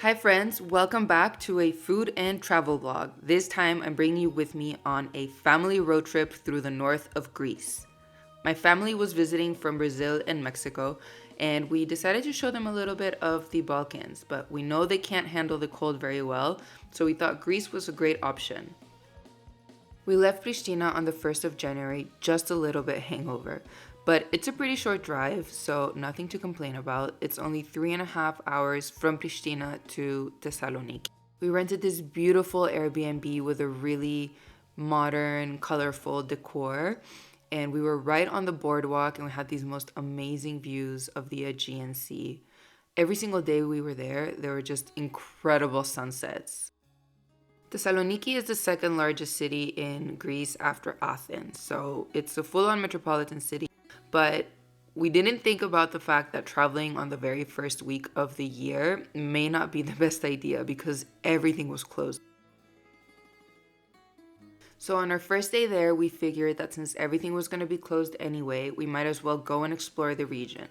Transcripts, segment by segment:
Hi friends, welcome back to a food and travel vlog. This time I'm bringing you with me on a family road trip through the north of Greece. My family was visiting from Brazil and Mexico, and we decided to show them a little bit of the Balkans, but we know they can't handle the cold very well, so we thought Greece was a great option. We left Pristina on the 1st of January, just a little bit hangover. But it's a pretty short drive, so nothing to complain about. It's only 3.5 hours from Pristina to Thessaloniki. We rented this beautiful Airbnb with a really modern, colorful decor. And we were right on the boardwalk and we had these most amazing views of the Aegean Sea. Every single day we were there were just incredible sunsets. Thessaloniki is the second largest city in Greece after Athens, so it's a full-on metropolitan city. But we didn't think about the fact that traveling on the very first week of the year may not be the best idea because everything was closed. So on our first day there, we figured that since everything was going to be closed anyway, we might as well go and explore the region.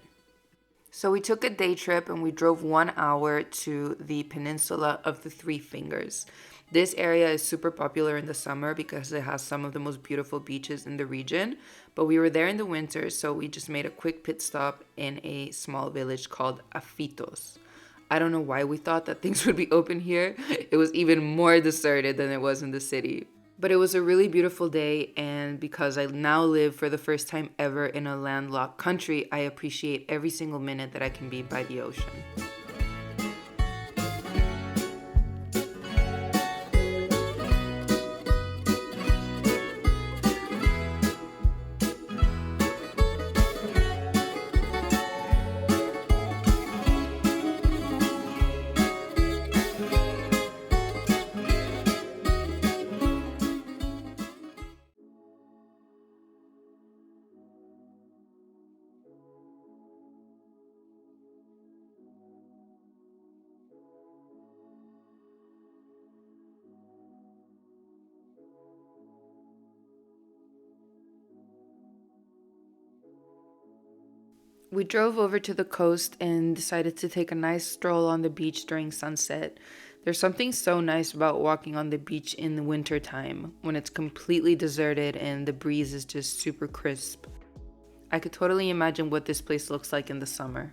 So we took a day trip and we drove 1 hour to the peninsula of the Three Fingers. This area is super popular in the summer because it has some of the most beautiful beaches in the region, but we were there in the winter, so we just made a quick pit stop in a small village called Afitos. I don't know why we thought that things would be open here. It was even more deserted than it was in the city. But it was a really beautiful day, and because I now live for the first time ever in a landlocked country, I appreciate every single minute that I can be by the ocean. We drove over to the coast and decided to take a nice stroll on the beach during sunset. There's something so nice about walking on the beach in the winter time when it's completely deserted and the breeze is just super crisp. I could totally imagine what this place looks like in the summer.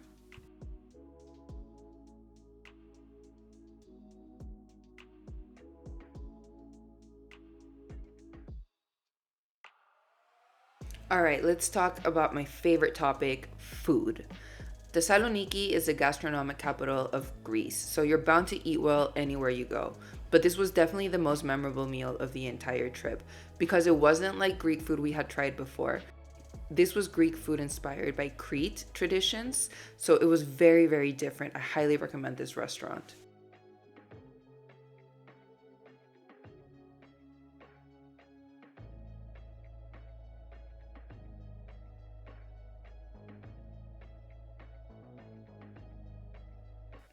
All right, let's talk about my favorite topic, food. Thessaloniki is the gastronomic capital of Greece, so you're bound to eat well anywhere you go. But this was definitely the most memorable meal of the entire trip because it wasn't like Greek food we had tried before. This was Greek food inspired by Crete traditions, so it was very, very different. I highly recommend this restaurant.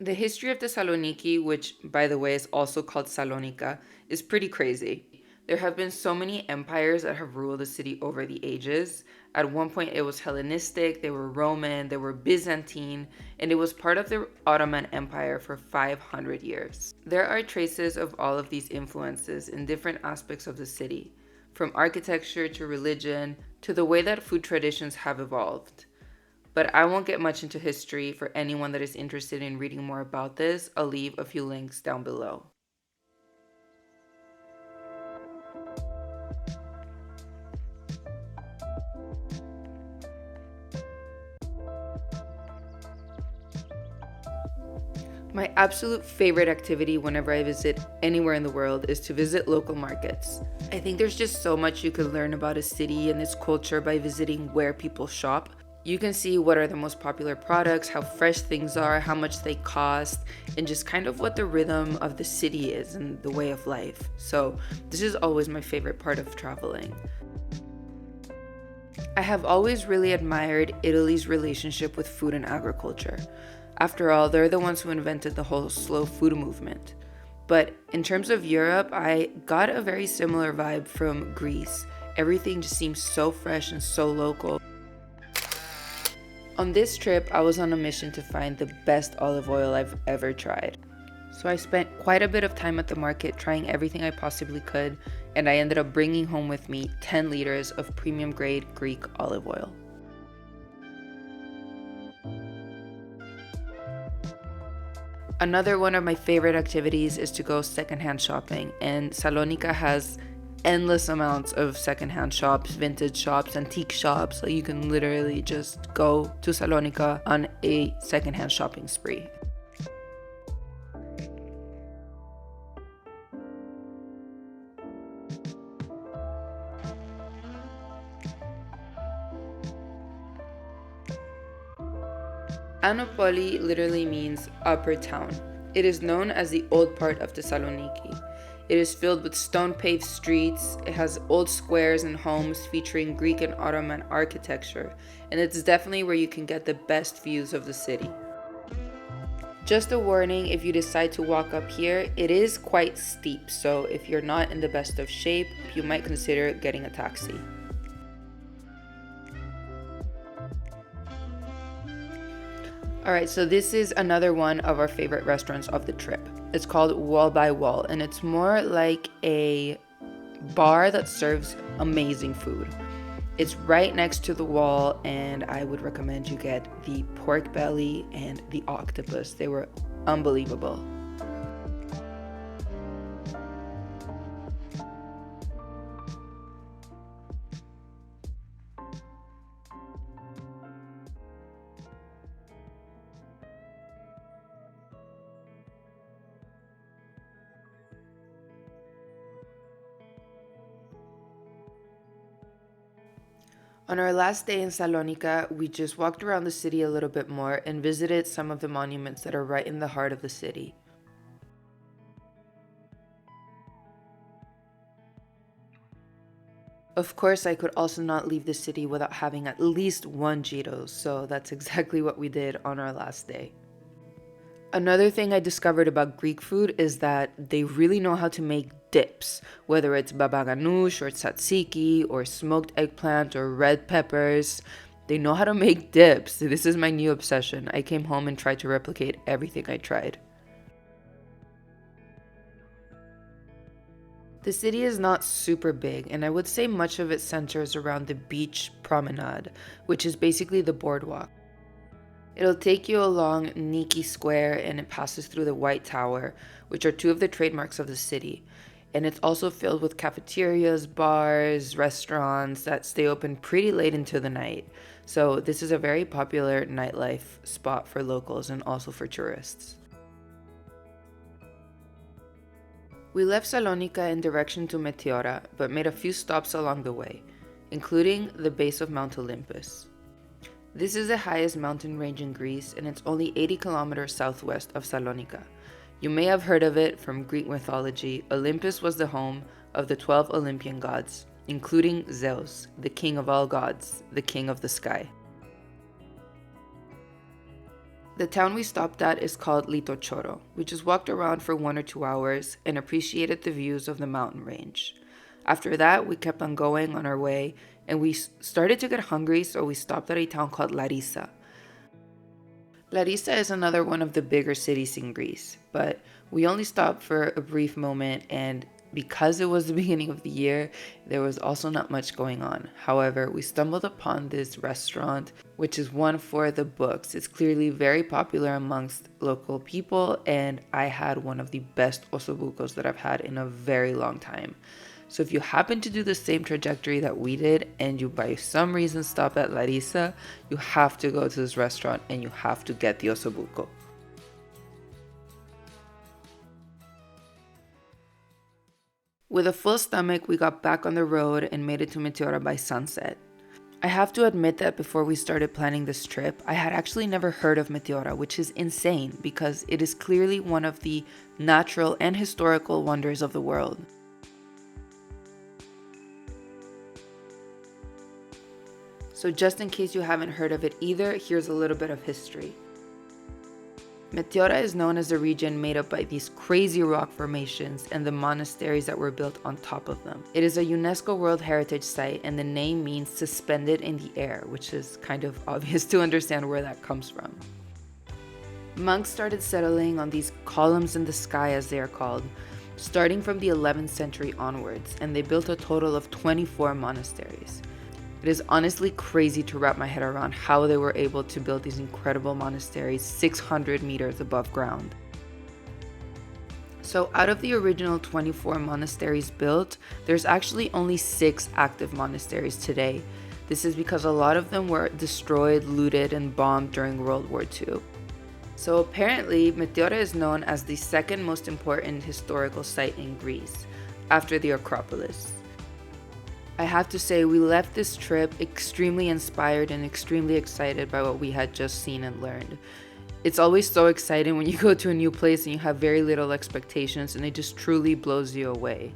The history of Thessaloniki, which by the way is also called Salonica, is pretty crazy. There have been so many empires that have ruled the city over the ages. At one point, it was Hellenistic, they were Roman, they were Byzantine, and it was part of the Ottoman Empire for 500 years. There are traces of all of these influences in different aspects of the city, from architecture to religion to the way that food traditions have evolved. But I won't get much into history. For anyone that is interested in reading more about this, I'll leave a few links down below. My absolute favorite activity whenever I visit anywhere in the world is to visit local markets. I think there's just so much you can learn about a city and its culture by visiting where people shop. You can see what are the most popular products, how fresh things are, how much they cost, and just kind of what the rhythm of the city is and the way of life. So this is always my favorite part of traveling. I have always really admired Italy's relationship with food and agriculture. After all, they're the ones who invented the whole slow food movement. But in terms of Europe, I got a very similar vibe from Greece. Everything just seems so fresh and so local. On this trip, I was on a mission to find the best olive oil I've ever tried. So I spent quite a bit of time at the market trying everything I possibly could, and I ended up bringing home with me 10 liters of premium grade Greek olive oil. Another one of my favorite activities is to go secondhand shopping, and Salonica has endless amounts of secondhand shops, vintage shops, antique shops. So you can literally just go to Salonica on a secondhand shopping spree. Anopoli literally means upper town. It is known as the old part of Thessaloniki. It is filled with stone-paved streets, it has old squares and homes featuring Greek and Ottoman architecture, and it's definitely where you can get the best views of the city. Just a warning, if you decide to walk up here, it is quite steep, so if you're not in the best of shape, you might consider getting a taxi. Alright, so this is another one of our favorite restaurants of the trip. It's called Wall by Wall, and it's more like a bar that serves amazing food. It's right next to the wall, and I would recommend you get the pork belly and the octopus. They were unbelievable. On our last day in Salonica, we just walked around the city a little bit more and visited some of the monuments that are right in the heart of the city. Of course, I could also not leave the city without having at least one Cheetos, so that's exactly what we did on our last day. Another thing I discovered about Greek food is that they really know how to make dips, whether it's baba ganoush or tzatziki or smoked eggplant or red peppers. They know how to make dips. This is my new obsession. I came home and tried to replicate everything I tried. The city is not super big, and I would say much of it centers around the beach promenade, which is basically the boardwalk. It'll take you along Niki Square, and it passes through the White Tower, which are two of the trademarks of the city. And it's also filled with cafeterias, bars, restaurants that stay open pretty late into the night. So this is a very popular nightlife spot for locals and also for tourists. We left Salonica in direction to Meteora, but made a few stops along the way, including the base of Mount Olympus. This is the highest mountain range in Greece, and it's only 80 kilometers southwest of Salonica. You may have heard of it from Greek mythology. Olympus was the home of the 12 Olympian gods, including Zeus, the king of all gods, the king of the sky. The town we stopped at is called Litochoro. We just walked around for 1 or 2 hours and appreciated the views of the mountain range. After that, we kept on going on our way, and we started to get hungry, so we stopped at a town called Larissa. Larissa is another one of the bigger cities in Greece, but we only stopped for a brief moment, and because it was the beginning of the year, there was also not much going on. However, we stumbled upon this restaurant, which is one for the books. It's clearly very popular amongst local people, and I had one of the best ossobucos that I've had in a very long time. So if you happen to do the same trajectory that we did and you by some reason stop at Larissa, you have to go to this restaurant and you have to get the ossobuco. With a full stomach, we got back on the road and made it to Meteora by sunset. I have to admit that before we started planning this trip, I had actually never heard of Meteora, which is insane because it is clearly one of the natural and historical wonders of the world. So just in case you haven't heard of it either, here's a little bit of history. Meteora is known as a region made up by these crazy rock formations and the monasteries that were built on top of them. It is a UNESCO World Heritage Site, and the name means suspended in the air, which is kind of obvious to understand where that comes from. Monks started settling on these columns in the sky, as they are called, starting from the 11th century onwards, and they built a total of 24 monasteries. It is honestly crazy to wrap my head around how they were able to build these incredible monasteries 600 meters above ground. So out of the original 24 monasteries built, there's actually only 6 active monasteries today. This is because a lot of them were destroyed, looted, and bombed during World War II. So apparently, Meteora is known as the second most important historical site in Greece, after the Acropolis. I have to say, we left this trip extremely inspired and extremely excited by what we had just seen and learned. It's always so exciting when you go to a new place and you have very little expectations and it just truly blows you away.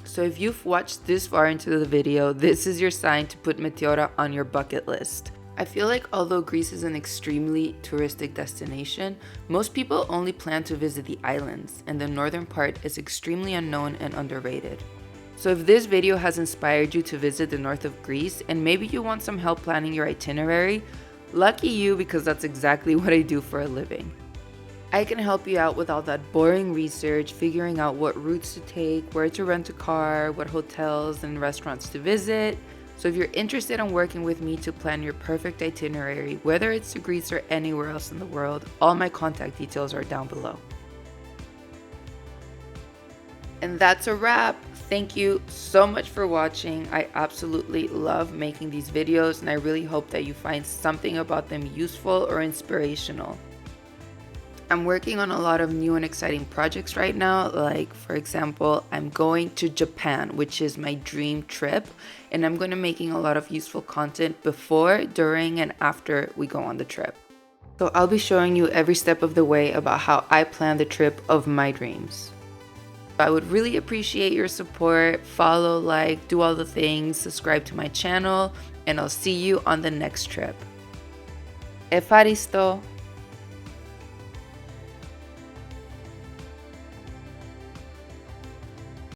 So if you've watched this far into the video, this is your sign to put Meteora on your bucket list. I feel like although Greece is an extremely touristic destination, most people only plan to visit the islands, and the northern part is extremely unknown and underrated. So if this video has inspired you to visit the north of Greece and maybe you want some help planning your itinerary, lucky you, because that's exactly what I do for a living. I can help you out with all that boring research, figuring out what routes to take, where to rent a car, what hotels and restaurants to visit. So if you're interested in working with me to plan your perfect itinerary, whether it's to Greece or anywhere else in the world, all my contact details are down below. And that's a wrap. Thank you so much for watching. I absolutely love making these videos, and I really hope that you find something about them useful or inspirational. I'm working on a lot of new and exciting projects right now. Like, for example, I'm going to Japan, which is my dream trip, and I'm going to be making a lot of useful content before, during, and after we go on the trip. So I'll be showing you every step of the way about how I plan the trip of my dreams. I would really appreciate your support. Follow, like, do all the things, subscribe to my channel, and I'll see you on the next trip. Efaristo!